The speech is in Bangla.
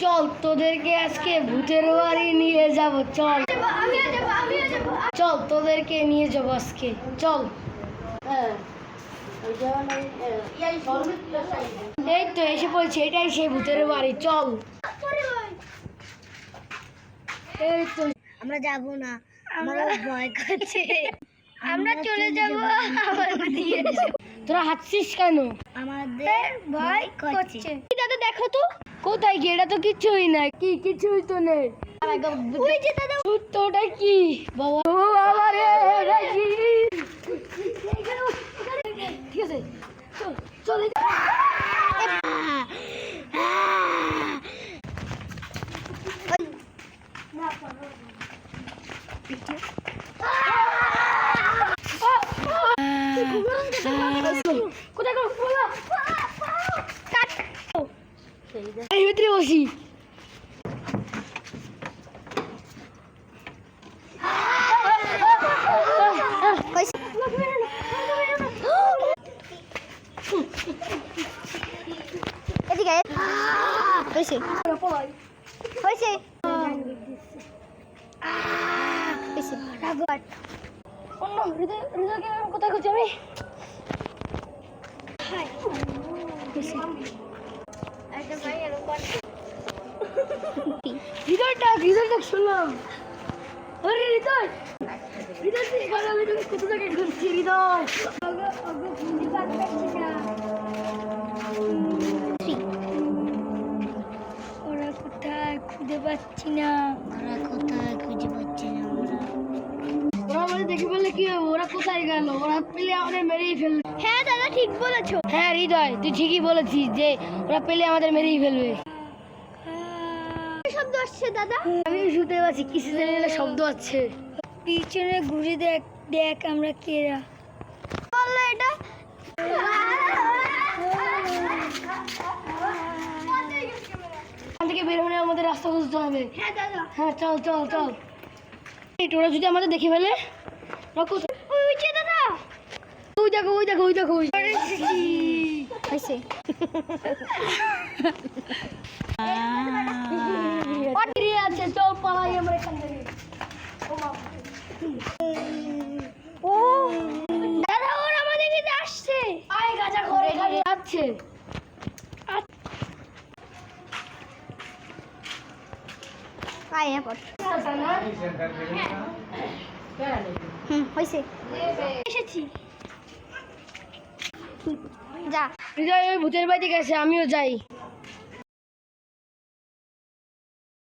চল তোদেরকে আজকে ভূতের বাড়ি নিয়ে যাব। চল চল তোদেরকে নিয়ে যাবো আজকে, চল। এই তো এসে পড়ছে, এটাই সেই ভূতের বাড়ি, চল। এই তো আমরা যাব না, আমরা ভয় করছে। আমরা চলে যাব। তোরা হাঁটছিস কেন? আমাদের ভয় করছে। দাদা দেখো তো কোথায় কি, এটা তো কিছুই না। কি কিছুই তো নেই। ওই যে দাদা, ওটা কি বাবা? ও বাবা রে, এটা কি? ঠিক আছে চলে। কোথায় এই ভিতরে বসি। এদিকে হয়েছে হয়েছে কোথায় খুঁজছি আমি? হৃদয়টা শুনলাম। আরে হৃদয়, হৃদয় তুই এখানে, আমি তোকে কোথা থেকে খুঁজছি হৃদয়। ওরা কোথায় খুঁজে পাচ্ছি না। ওরা আমাদের দেখে ফেললে কি হবে? ওরা কোথায় গেল? ওরা পেলে আমাদের মেরেই ফেলবে। হ্যাঁ দাদা ঠিক বলেছো। হ্যাঁ হৃদয়, তুই ঠিকই বলেছিস যে ওরা পেলে আমাদের মেরেই ফেলবে। শব্দ আসছে দাদা, আমি শুনতে পাচ্ছি কিছু জানি শব্দ আছে। পিছনে ঘুরে দেখ, দেখ আমরা কেরা। বললো এটা। এখান থেকে বের হলে আমাদের রাস্তা খুঁজতে হবে। হ্যাঁ দাদা, হ্যাঁ চল চল চল। ওরা যদি আমাদের দেখে ফেলে? ওই যে দাদা, ওই দেখো ওই দেখো ওই দেখো। হয়েছে আছে, চল পালাই আমরা এখান থেকে। ও দাদা, ওরা আমাদের দিকে আসছে। আয় গাজা করে এখানে যাচ্ছে। আয় এরপর হয়েছে এসেছি। যা হৃদয় ওই ভূতের বাড়িতে গেছে, আমিও যাই।